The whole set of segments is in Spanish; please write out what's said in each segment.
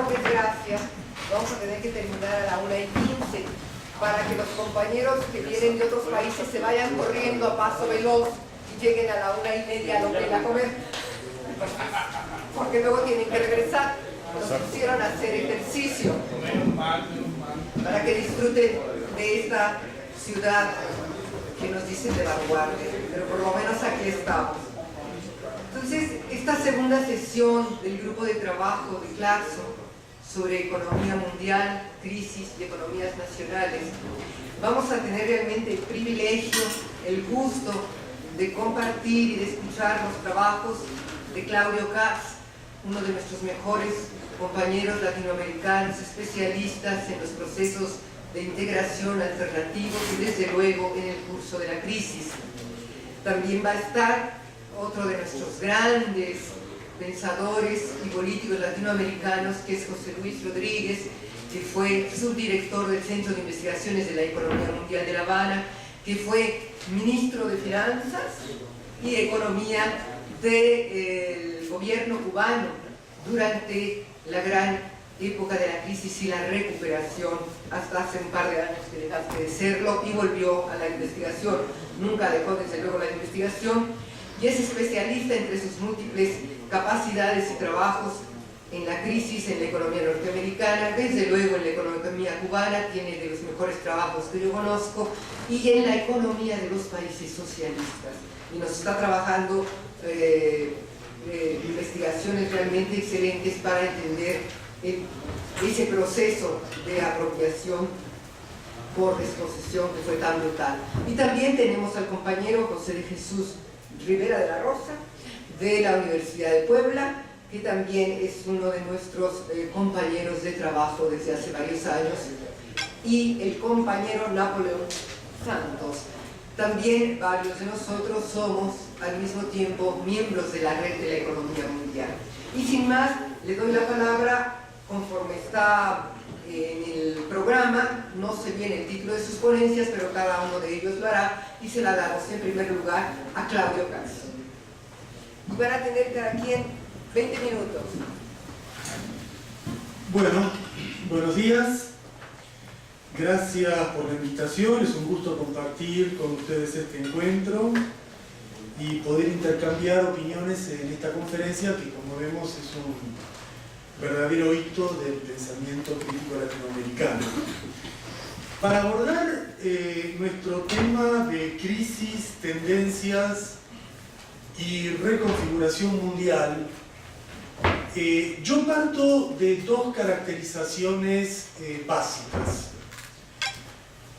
por desgracia, vamos a tener que terminar a la 1:15 para que los compañeros que vienen de otros países se vayan corriendo a paso veloz y lleguen a la 1:30 al hotel a comer. Porque luego tienen que regresar. Nos pusieron a hacer ejercicio para que disfruten de esta ciudad que nos dicen de vanguardia, pero por lo menos aquí estamos. Entonces, esta segunda sesión del grupo de trabajo de Clarkson sobre economía mundial, crisis y economías nacionales, vamos a tener realmente el privilegio, el gusto de compartir y de escuchar los trabajos de Claudio Katz, uno de nuestros mejores compañeros latinoamericanos, especialistas en los procesos de integración alternativos y desde luego en el curso de la crisis. También va a estar otro de nuestros grandes pensadores y políticos latinoamericanos, que es José Luis Rodríguez, que fue subdirector del Centro de Investigaciones de la Economía Mundial de La Habana, que fue ministro de Finanzas y Economía del gobierno cubano durante la gran época de la crisis y la recuperación, hasta hace un par de años que dejaste de serlo y volvió a la investigación. Nunca dejó desde luego la investigación y es especialista entre sus múltiples capacidades y trabajos en la crisis en la economía norteamericana, desde luego en la economía cubana, tiene de los mejores trabajos que yo conozco, y en la economía de los países socialistas. Y nos está trabajando investigaciones realmente excelentes para entender ese proceso de apropiación por desposesión que fue tan brutal. Y también tenemos al compañero José de Jesús Rivera de la Rosa, de la Universidad de Puebla, que también es uno de nuestros compañeros de trabajo desde hace varios años, y el compañero Napoleón Santos. También varios de nosotros somos al mismo tiempo miembros de la Red de la Economía Mundial. Y sin más, le doy la palabra conforme está en el programa. No sé bien el título de sus ponencias, pero cada uno de ellos lo hará, y se la damos en primer lugar a Claudio Katz. Y van a tener cada quien 20 minutos. Bueno, buenos días. Gracias por la invitación. Es un gusto compartir con ustedes este encuentro y poder intercambiar opiniones en esta conferencia, que como vemos es un verdadero hito del pensamiento crítico latinoamericano. Para abordar nuestro tema de crisis, tendencias y reconfiguración mundial, yo parto de dos caracterizaciones básicas.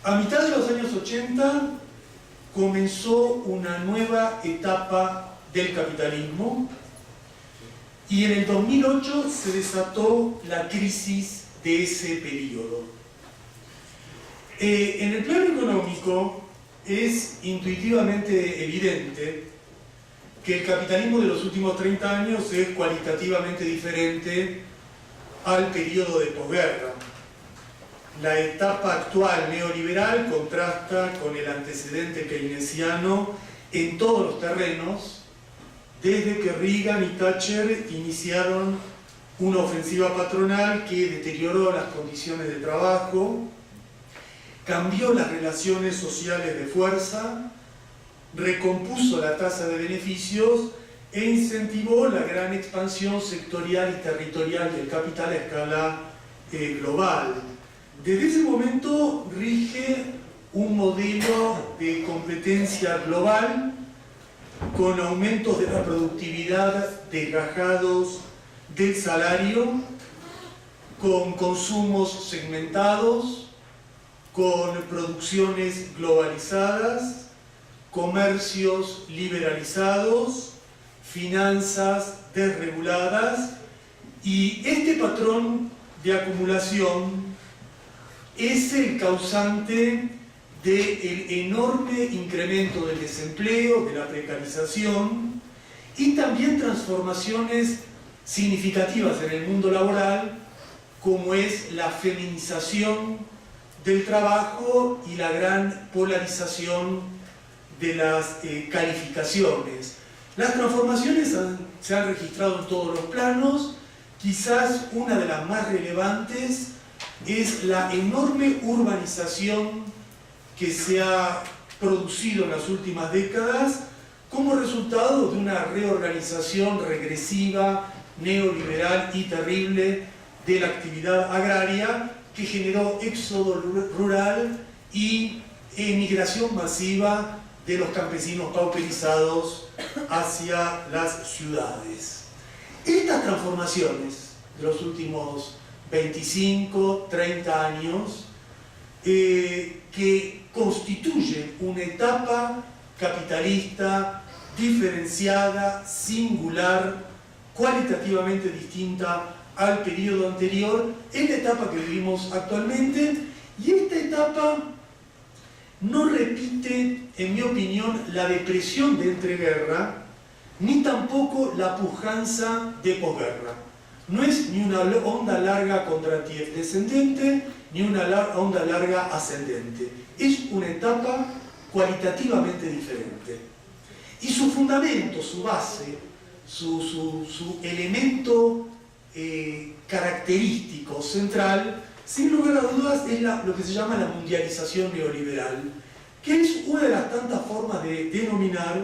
A mitad de los años 80 comenzó una nueva etapa del capitalismo, y en el 2008 se desató la crisis de ese periodo. En el plano económico es intuitivamente evidente que el capitalismo de los últimos 30 años es cualitativamente diferente al periodo de posguerra. La etapa actual neoliberal contrasta con el antecedente keynesiano en todos los terrenos, desde que Reagan y Thatcher iniciaron una ofensiva patronal que deterioró las condiciones de trabajo, cambió las relaciones sociales de fuerza, recompuso la tasa de beneficios e incentivó la gran expansión sectorial y territorial del capital a escala global. Desde ese momento rige un modelo de competencia global con aumentos de la productividad desgajados del salario, con consumos segmentados, con producciones globalizadas, comercios liberalizados, finanzas desreguladas, y este patrón de acumulación es el causante del enorme incremento del desempleo, de la precarización, y también transformaciones significativas en el mundo laboral, como es la feminización del trabajo y la gran polarización de las calificaciones. Las transformaciones se han registrado en todos los planos, quizás una de las más relevantes es la enorme urbanización que se ha producido en las últimas décadas como resultado de una reorganización regresiva, neoliberal y terrible de la actividad agraria que generó éxodo rural y emigración masiva de los campesinos pauperizados hacia las ciudades. Estas transformaciones de los últimos 25, 30 años que constituyen una etapa capitalista diferenciada, singular, cualitativamente distinta al periodo anterior, es la etapa que vivimos actualmente, y esta etapa no repite, en mi opinión, la depresión de entreguerra, ni tampoco la pujanza de posguerra. No es ni una onda larga contratief descendente, ni una onda larga ascendente. Es una etapa cualitativamente diferente. Y su fundamento, su base, su elemento característico central, sin lugar a dudas, es lo que se llama la mundialización neoliberal, que es una de las tantas formas de denominar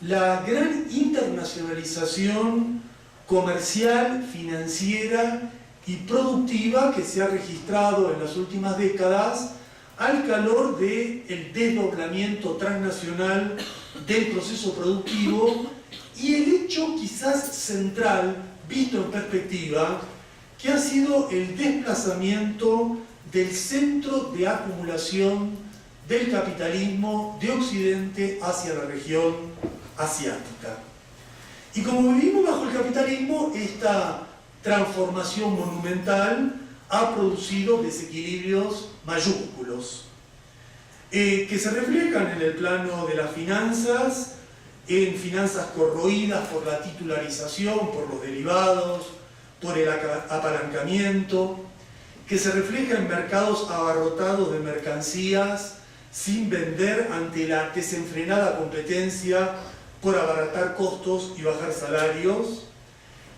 la gran internacionalización comercial, financiera y productiva que se ha registrado en las últimas décadas al calor del desdoblamiento transnacional del proceso productivo y el hecho quizás central, visto en perspectiva, que ha sido el desplazamiento del centro de acumulación del capitalismo de Occidente hacia la región asiática. Y como vivimos bajo el capitalismo, esta transformación monumental ha producido desequilibrios mayúsculos, que se reflejan en el plano de las finanzas, en finanzas corroídas por la titularización, por los derivados, por el apalancamiento, que se refleja en mercados abarrotados de mercancías sin vender ante la desenfrenada competencia por abaratar costos y bajar salarios,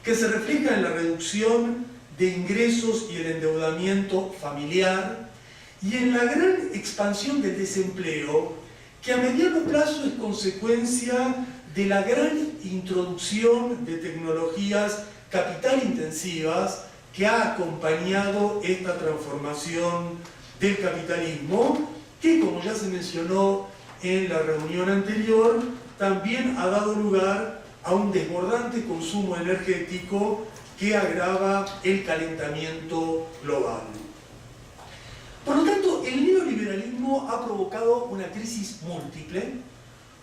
que se refleja en la reducción de ingresos y el endeudamiento familiar, y en la gran expansión del desempleo, que a mediano plazo es consecuencia de la gran introducción de tecnologías capital intensivas que ha acompañado esta transformación del capitalismo, que, como ya se mencionó en la reunión anterior, también ha dado lugar a un desbordante consumo energético que agrava el calentamiento global. Por lo tanto, el neoliberalismo ha provocado una crisis múltiple,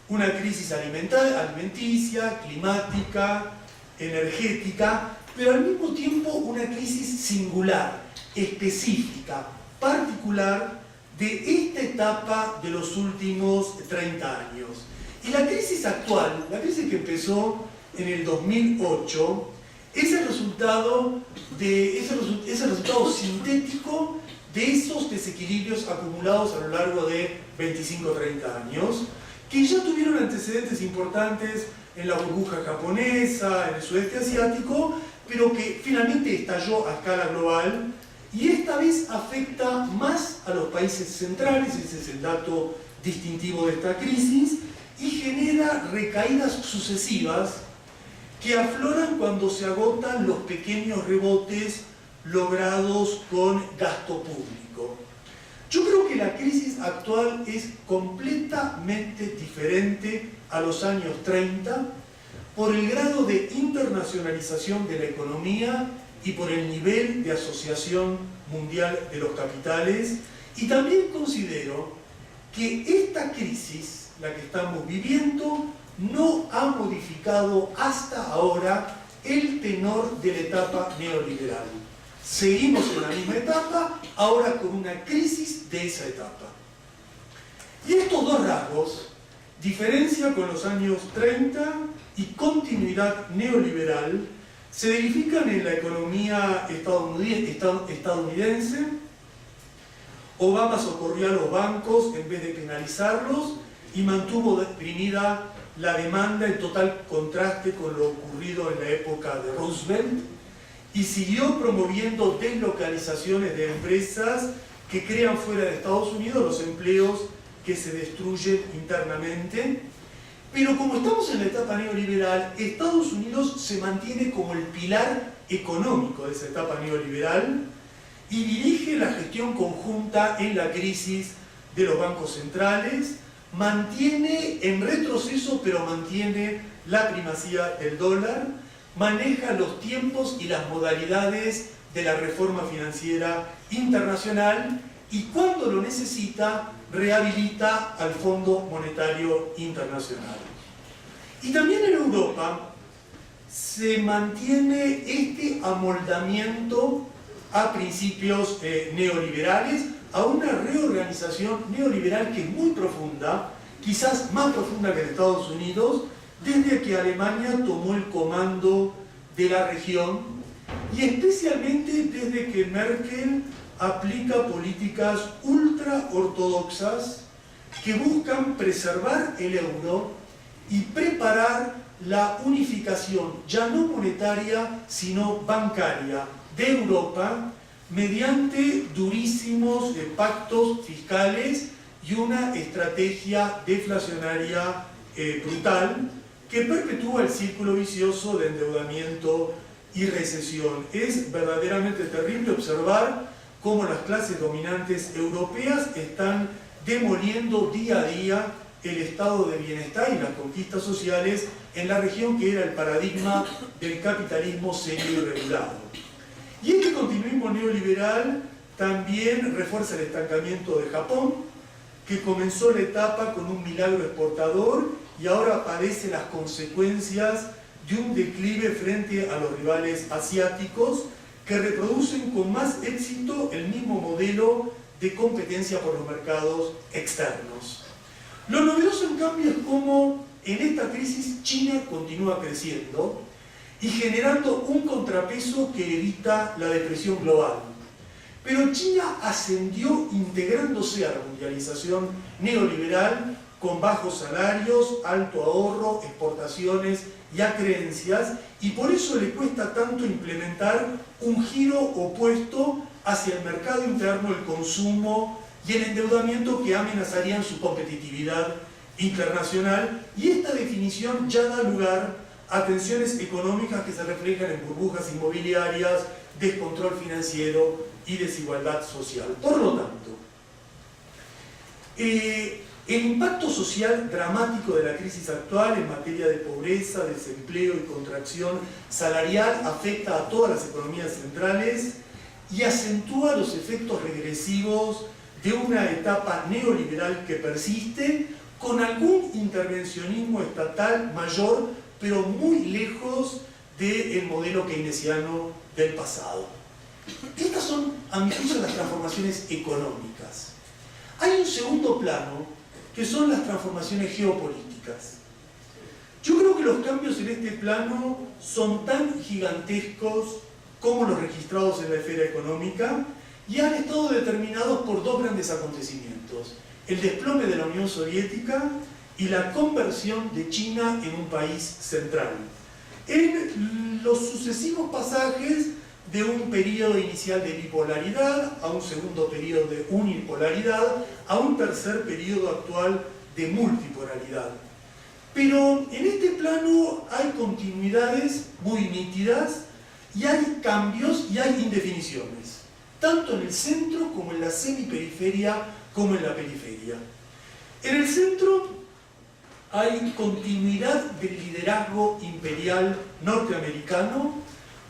una crisis alimenticia, climática, energética, pero al mismo tiempo una crisis singular, específica, particular de esta etapa de los últimos 30 años. Y la crisis actual, la crisis que empezó en el 2008, es el resultado sintético de esos desequilibrios acumulados a lo largo de 25 o 30 años, que ya tuvieron antecedentes importantes en la burbuja japonesa, en el sudeste asiático, pero que finalmente estalló a escala global, y esta vez afecta más a los países centrales, ese es el dato distintivo de esta crisis, y genera recaídas sucesivas que afloran cuando se agotan los pequeños rebotes logrados con gasto público. Yo creo que la crisis actual es completamente diferente a los años 30 por el grado de internacionalización de la economía y por el nivel de asociación mundial de los capitales, y también considero que esta crisis, la que estamos viviendo, no ha modificado hasta ahora el tenor de la etapa neoliberal. Seguimos en la misma etapa, ahora con una crisis de esa etapa. Y estos dos rasgos, diferencia con los años 30 y continuidad neoliberal, se verifican en la economía estadounidense. Obama socorrió a los bancos en vez de penalizarlos y mantuvo deprimida la demanda en total contraste con lo ocurrido en la época de Roosevelt. y siguió promoviendo deslocalizaciones de empresas que crean fuera de Estados Unidos los empleos que se destruyen internamente. Pero como estamos en la etapa neoliberal, Estados Unidos se mantiene como el pilar económico de esa etapa neoliberal y dirige la gestión conjunta en la crisis de los bancos centrales, mantiene en retroceso, pero mantiene la primacía del dólar, maneja los tiempos y las modalidades de la reforma financiera internacional y cuando lo necesita, rehabilita al Fondo Monetario Internacional. Y también en Europa se mantiene este amoldamiento a principios neoliberales, a una reorganización neoliberal que es muy profunda, quizás más profunda que en Estados Unidos, desde que Alemania tomó el comando de la región y especialmente desde que Merkel aplica políticas ultraortodoxas que buscan preservar el euro y preparar la unificación ya no monetaria sino bancaria de Europa mediante durísimos pactos fiscales y una estrategia deflacionaria brutal que perpetúa el círculo vicioso de endeudamiento y recesión. Es verdaderamente terrible observar cómo las clases dominantes europeas están demoliendo día a día el estado de bienestar y las conquistas sociales en la región que era el paradigma del capitalismo serio y regulado. Y este continuismo neoliberal también refuerza el estancamiento de Japón, que comenzó la etapa con un milagro exportador y ahora padece las consecuencias de un declive frente a los rivales asiáticos que reproducen con más éxito el mismo modelo de competencia por los mercados externos. Lo novedoso, en cambio, es cómo en esta crisis China continúa creciendo y generando un contrapeso que evita la depresión global. Pero China ascendió integrándose a la mundialización neoliberal con bajos salarios, alto ahorro, exportaciones y acreencias, y por eso le cuesta tanto implementar un giro opuesto hacia el mercado interno, el consumo y el endeudamiento que amenazarían su competitividad internacional, y esta definición ya da lugar a tensiones económicas que se reflejan en burbujas inmobiliarias, descontrol financiero y desigualdad social. Por lo tanto, el impacto social dramático de la crisis actual en materia de pobreza, desempleo y contracción salarial afecta a todas las economías centrales y acentúa los efectos regresivos de una etapa neoliberal que persiste con algún intervencionismo estatal mayor, pero muy lejos del modelo keynesiano del pasado. Estas son, a mi juicio, las transformaciones económicas. Hay un segundo plano, que son las transformaciones geopolíticas. Yo creo que los cambios en este plano son tan gigantescos como los registrados en la esfera económica y han estado determinados por dos grandes acontecimientos: el desplome de la Unión Soviética y la conversión de China en un país central. En los sucesivos pasajes de un periodo inicial de bipolaridad a un segundo periodo de unipolaridad a un tercer periodo actual de multipolaridad. Pero en este plano hay continuidades muy nítidas y hay cambios y hay indefiniciones, tanto en el centro como en la semiperiferia como en la periferia. En el centro hay continuidad del liderazgo imperial norteamericano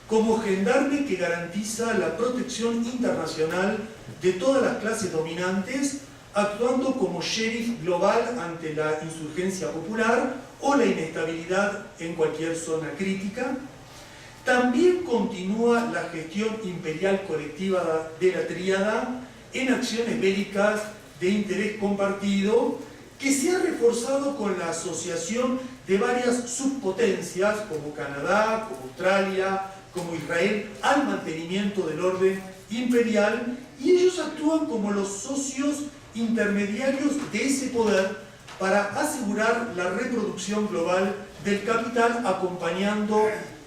como gendarme que garantiza la protección internacional de todas las clases dominantes, actuando como sheriff global ante la insurgencia popular o la inestabilidad en cualquier zona crítica. También continúa la gestión imperial colectiva de la tríada en acciones bélicas de interés compartido, que se ha reforzado con la asociación de varias subpotencias como Canadá, como Australia, como Israel, al mantenimiento del orden imperial, y ellos actúan como los socios intermediarios de ese poder para asegurar la reproducción global del capital, acompañando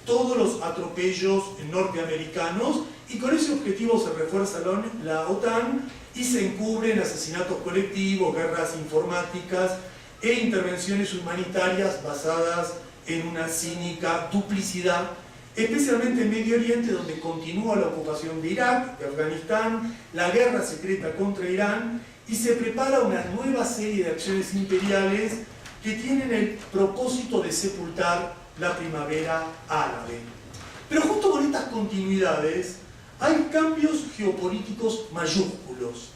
todos los atropellos norteamericanos, y con ese objetivo se refuerza la OTAN y se encubren asesinatos colectivos, guerras informáticas e intervenciones humanitarias basadas en una cínica duplicidad, especialmente en Medio Oriente, donde continúa la ocupación de Irak, de Afganistán, la guerra secreta contra Irán, y se prepara una nueva serie de acciones imperiales que tienen el propósito de sepultar la primavera árabe. Pero junto con estas continuidades hay cambios geopolíticos mayúsculos.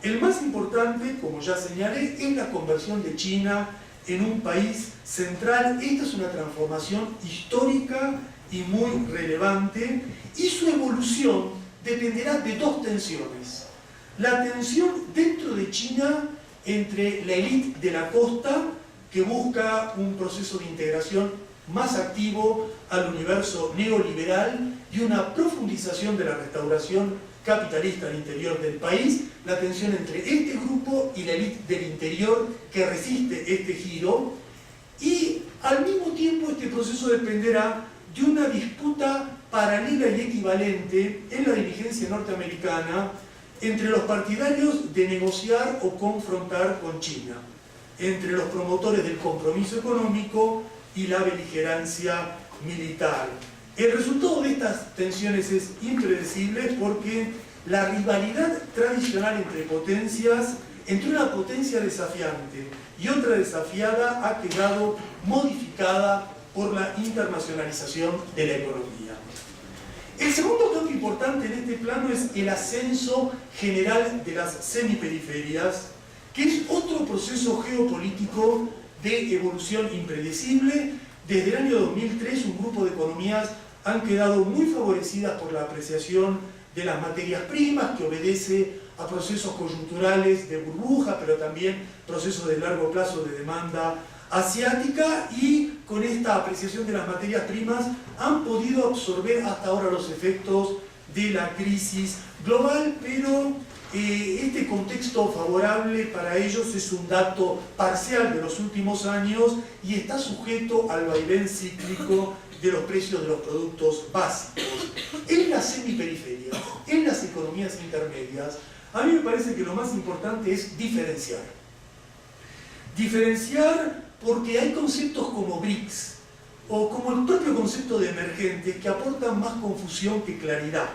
El más importante, como ya señalé, es la conversión de China en un país central. Esta es una transformación histórica y muy relevante, y su evolución dependerá de dos tensiones. La tensión dentro de China entre la élite de la costa, que busca un proceso de integración más activo al universo neoliberal y una profundización de la restauración capitalista al interior del país, la tensión entre este grupo y la élite del interior que resiste este giro, y al mismo tiempo este proceso dependerá de una disputa paralela y equivalente en la dirigencia norteamericana entre los partidarios de negociar o confrontar con China, entre los promotores del compromiso económico y la beligerancia militar. El resultado de estas tensiones es impredecible porque la rivalidad tradicional entre potencias, entre una potencia desafiante y otra desafiada, ha quedado modificada por la internacionalización de la economía. El segundo cambio importante en este plano es el ascenso general de las semiperiferias, que es otro proceso geopolítico de evolución impredecible. Desde el año 2003, un grupo de economías han quedado muy favorecidas por la apreciación de las materias primas, que obedece a procesos coyunturales de burbuja, pero también procesos de largo plazo de demanda asiática, y con esta apreciación de las materias primas han podido absorber hasta ahora los efectos de la crisis global, pero este contexto favorable para ellos es un dato parcial de los últimos años y está sujeto al vaivén cíclico de los precios de los productos básicos. En las semiperiferias, en las economías intermedias, a mí me parece que lo más importante es diferenciar. Diferenciar porque hay conceptos como BRICS o como el propio concepto de emergentes que aportan más confusión que claridad.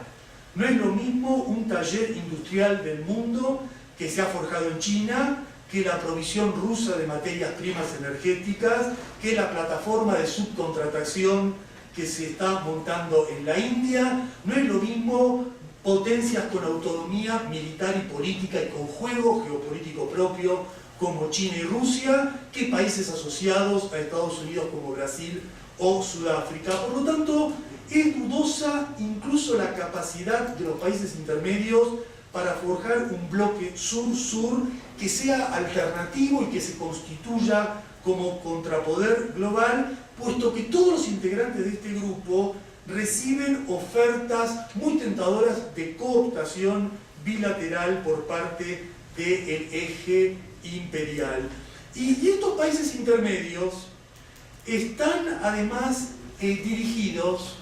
No es lo mismo un taller industrial del mundo que se ha forjado en China, que la provisión rusa de materias primas energéticas, que la plataforma de subcontratación que se está montando en la India. No es lo mismo potencias con autonomía militar y política y con juego geopolítico propio como China y Rusia, que países asociados a Estados Unidos como Brasil o Sudáfrica. Por lo tanto, es dudosa incluso la capacidad de los países intermedios para forjar un bloque sur-sur que sea alternativo y que se constituya como contrapoder global, puesto que todos los integrantes de este grupo reciben ofertas muy tentadoras de cooptación bilateral por parte del eje imperial. Y estos países intermedios están además dirigidos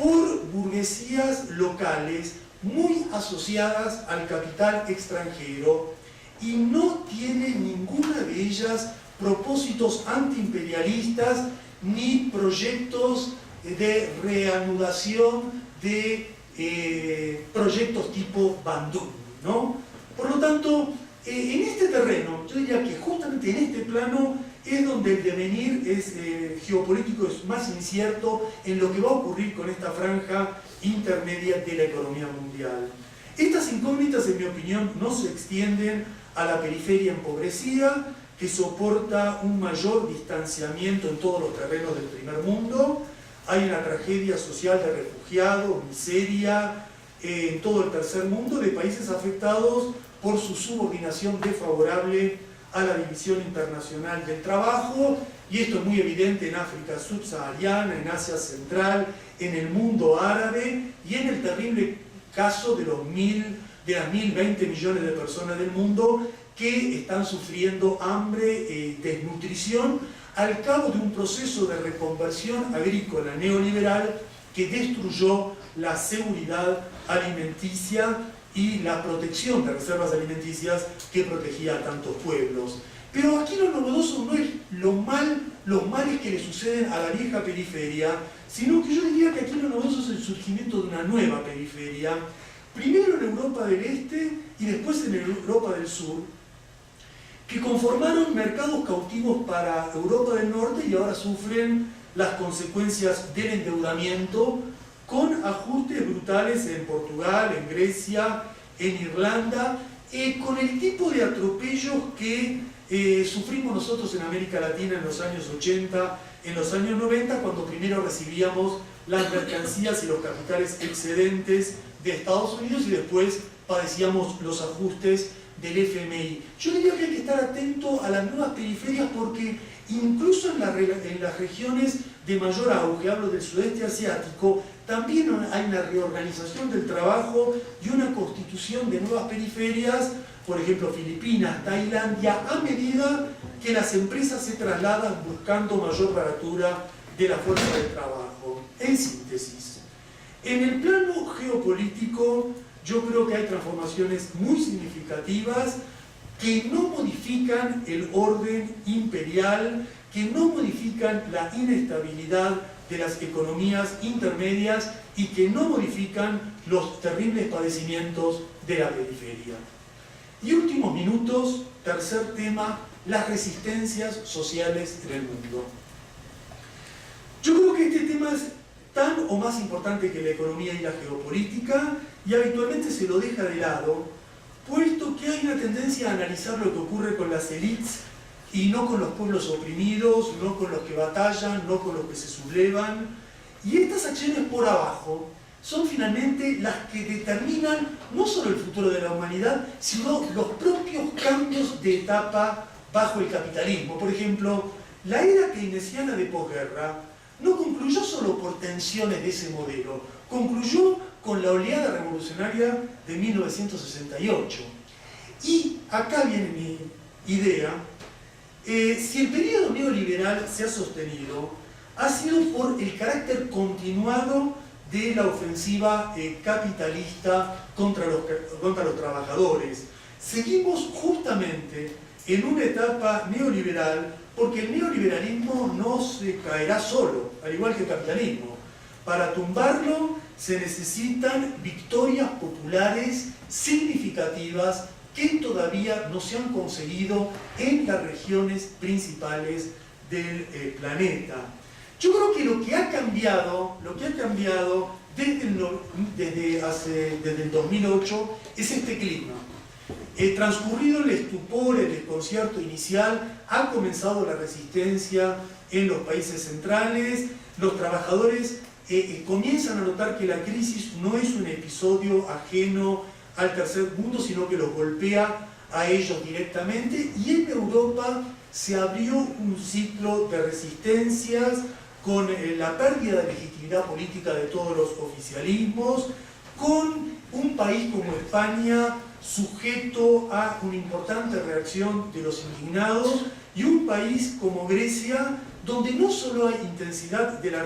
por burguesías locales muy asociadas al capital extranjero, y no tiene ninguna de ellas propósitos antiimperialistas ni proyectos de reanudación de proyectos tipo Bandung, ¿no? Por lo tanto, en este terreno, yo diría que justamente en este plano es donde el devenir geopolítico es más incierto en lo que va a ocurrir con esta franja intermedia de la economía mundial. Estas incógnitas, en mi opinión, no se extienden a la periferia empobrecida, que soporta un mayor distanciamiento en todos los terrenos del primer mundo. Hay una tragedia social de refugiados, miseria en todo el tercer mundo, de países afectados por su subordinación desfavorable a la División Internacional del Trabajo, y esto es muy evidente en África subsahariana, en Asia Central, en el mundo árabe y en el terrible caso de las 1.020 millones de personas del mundo que están sufriendo hambre, desnutrición, al cabo de un proceso de reconversión agrícola neoliberal que destruyó la seguridad alimenticia y la protección de reservas alimenticias que protegía a tantos pueblos. Pero aquí lo novedoso no es los males que le suceden a la vieja periferia, sino que yo diría que aquí lo novedoso es el surgimiento de una nueva periferia, primero en Europa del Este y después en Europa del Sur, que conformaron mercados cautivos para Europa del Norte y ahora sufren las consecuencias del endeudamiento con ajustes brutales en Portugal, en Grecia, en Irlanda, con el tipo de atropellos que sufrimos nosotros en América Latina en los años 80, en los años 90, cuando primero recibíamos las mercancías y los capitales excedentes de Estados Unidos y después padecíamos los ajustes del FMI. Yo diría que hay que estar atento a las nuevas periferias porque incluso en las regiones de mayor auge, hablo del sudeste asiático, también hay una reorganización del trabajo y una constitución de nuevas periferias, por ejemplo Filipinas, Tailandia, a medida que las empresas se trasladan buscando mayor baratura de la fuerza de trabajo. En síntesis, en el plano geopolítico yo creo que hay transformaciones muy significativas que no modifican el orden imperial, que no modifican la inestabilidad de las economías intermedias y que no modifican los terribles padecimientos de la periferia. Y últimos minutos, tercer tema, las resistencias sociales en el mundo. Yo creo que este tema es tan o más importante que la economía y la geopolítica y habitualmente se lo deja de lado, puesto que hay una tendencia a analizar lo que ocurre con las élites y no con los pueblos oprimidos, no con los que batallan, no con los que se sublevan. Y estas acciones por abajo son finalmente las que determinan no solo el futuro de la humanidad, sino los propios cambios de etapa bajo el capitalismo. Por ejemplo, la era keynesiana de posguerra no concluyó solo por tensiones de ese modelo, concluyó con la oleada revolucionaria de 1968. Y acá viene mi idea. Si el periodo neoliberal se ha sostenido, ha sido por el carácter continuado de la ofensiva capitalista contra los trabajadores. Seguimos justamente en una etapa neoliberal porque el neoliberalismo no se caerá solo, al igual que el capitalismo. Para tumbarlo se necesitan victorias populares significativas que todavía no se han conseguido en las regiones principales del planeta. Yo creo que lo que ha cambiado desde el 2008 es este clima. Transcurrido el estupor, el desconcierto inicial, ha comenzado la resistencia en los países centrales, los trabajadores comienzan a notar que la crisis no es un episodio ajeno al tercer mundo, sino que los golpea a ellos directamente, y en Europa se abrió un ciclo de resistencias con la pérdida de legitimidad política de todos los oficialismos, con un país como España sujeto a una importante reacción de los indignados, y un país como Grecia, donde no solo hay intensidad de la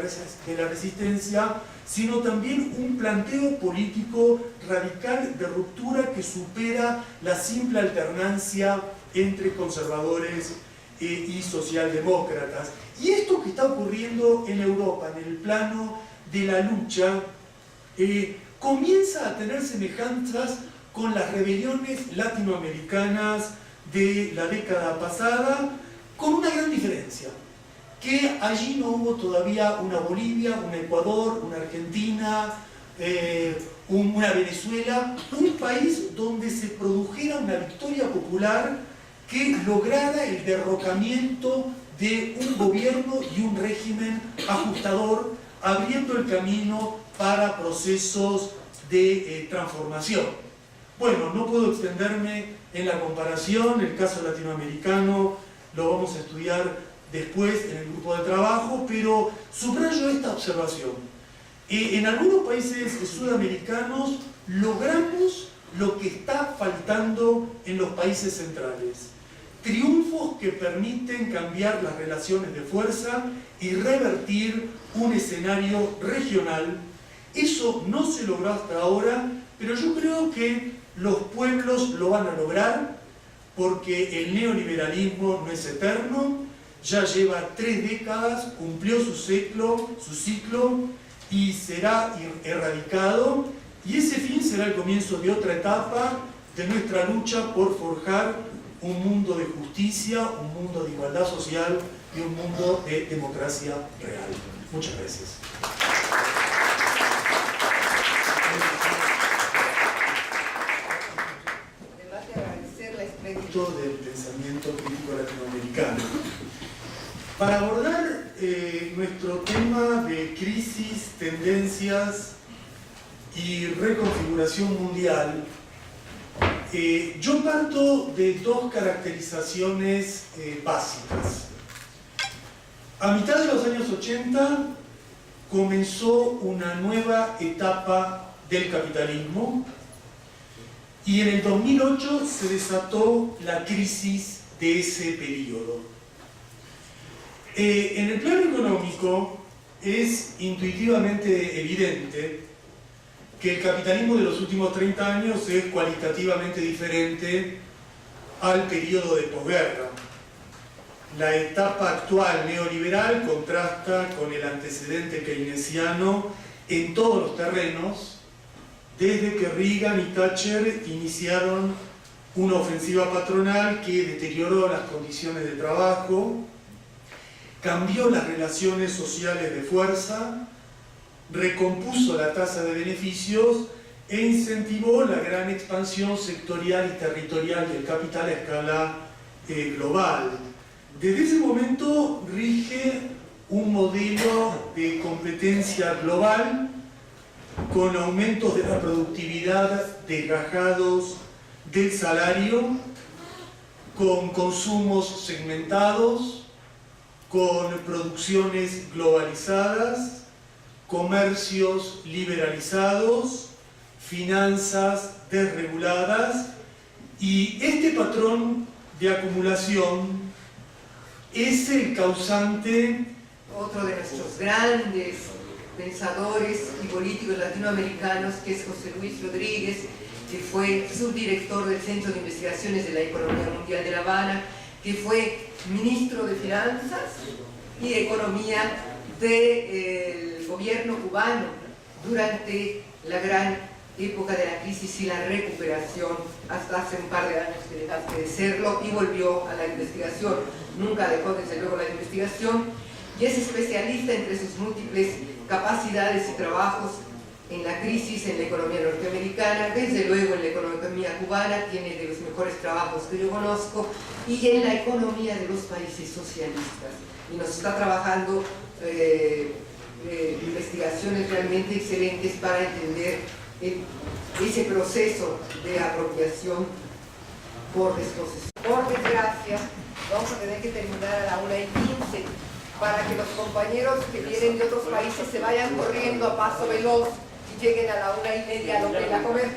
resistencia, sino también un planteo político radical de ruptura que supera la simple alternancia entre conservadores y socialdemócratas. Y esto que está ocurriendo en Europa, en el plano de la lucha, comienza a tener semejanzas con las rebeliones latinoamericanas de la década pasada, con una gran diferencia, que allí no hubo todavía una Bolivia, un Ecuador, una Argentina, una Venezuela, un país donde se produjera una victoria popular que lograra el derrocamiento de un gobierno y un régimen ajustador, abriendo el camino para procesos de transformación. Bueno, no puedo extenderme en la comparación, el caso latinoamericano lo vamos a estudiar después en el grupo de trabajo, pero subrayo esta observación. En algunos países sudamericanos logramos lo que está faltando en los países centrales. triunfos que permiten cambiar las relaciones de fuerza y revertir un escenario regional. Eso no se logró hasta ahora, pero yo creo que los pueblos lo van a lograr, porque el neoliberalismo no es eterno, ya lleva 3 décadas, cumplió su ciclo y será erradicado, y ese fin será el comienzo de otra etapa de nuestra lucha por forjar un mundo de justicia, un mundo de igualdad social y un mundo de democracia real. Muchas gracias. Del pensamiento crítico latinoamericano. Para abordar nuestro tema de crisis, tendencias y reconfiguración mundial, yo parto de 2 caracterizaciones básicas. A mitad de los años 80 comenzó una nueva etapa del capitalismo, y en el 2008 se desató la crisis de ese periodo. En el plano económico es intuitivamente evidente que el capitalismo de los últimos 30 años es cualitativamente diferente al periodo de posguerra. La etapa actual neoliberal contrasta con el antecedente keynesiano en todos los terrenos, desde que Reagan y Thatcher iniciaron una ofensiva patronal que deterioró las condiciones de trabajo, cambió las relaciones sociales de fuerza, recompuso la tasa de beneficios e incentivó la gran expansión sectorial y territorial del capital a escala global. Desde ese momento rige un modelo de competencia global con aumentos de la productividad desgajados del salario, con consumos segmentados, con producciones globalizadas, comercios liberalizados, finanzas desreguladas, y este patrón de acumulación es el causante. Otro de nuestros grandes pensadores y políticos latinoamericanos, que es José Luis Rodríguez, que fue subdirector del Centro de Investigaciones de la Economía Mundial de La Habana, que fue ministro de Finanzas y Economía del gobierno cubano durante la gran época de la crisis y la recuperación, hasta hace un par de años que dejaste de serlo y volvió a la investigación. Nunca dejó desde luego la investigación, y es especialista entre sus múltiples capacidades y trabajos en la crisis en la economía norteamericana, desde luego en la economía cubana, tiene de los mejores trabajos que yo conozco, y en la economía de los países socialistas. Y nos está trabajando investigaciones realmente excelentes para entender ese proceso de apropiación por desposesión. Por desgracia, vamos a tener que terminar a la 1:15 para que los compañeros que vienen de otros países se vayan corriendo a paso veloz y lleguen a la 1:30 al hotel a comer,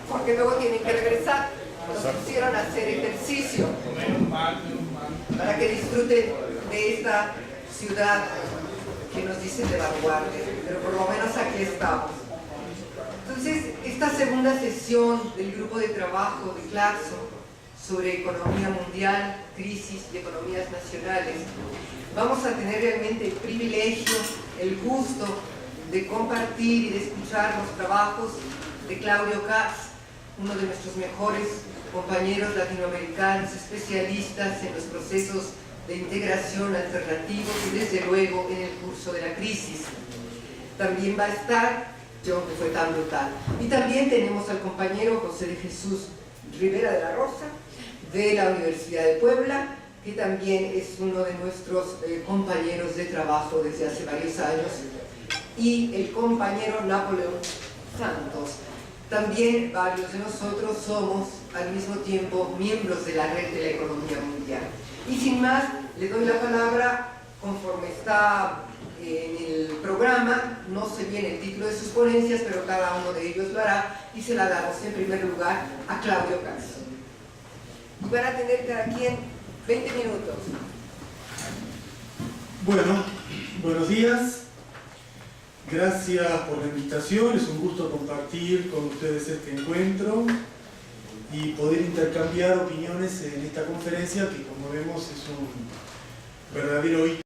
porque luego tienen que regresar. Nos pusieron a hacer ejercicio para que disfruten de esta ciudad que nos dicen de vanguardia, pero por lo menos aquí estamos. Entonces, esta segunda sesión del grupo de trabajo de Clarkson sobre economía mundial, crisis y economías nacionales, vamos a tener realmente el privilegio, el gusto de compartir y de escuchar los trabajos de Claudio Katz, uno de nuestros mejores compañeros latinoamericanos, especialistas en los procesos de integración alternativos y desde luego en el curso de la crisis. También va a estar John, que fue tan brutal. Y también tenemos al compañero José de Jesús Rivera de la Rosa, de la Universidad de Puebla, que también es uno de nuestros compañeros de trabajo desde hace varios años, y el compañero Napoleón Santos. También varios de nosotros somos al mismo tiempo miembros de la Red de la Economía Mundial. Y sin más, le doy la palabra conforme está en el programa. No sé bien el título de sus ponencias, pero cada uno de ellos lo hará, y se la damos en primer lugar a Claudio Katz. y van a tener cada quien 20 minutos. Bueno, buenos días. Gracias por la invitación. Es un gusto compartir con ustedes este encuentro y poder intercambiar opiniones en esta conferencia que, como vemos, es un verdadero hito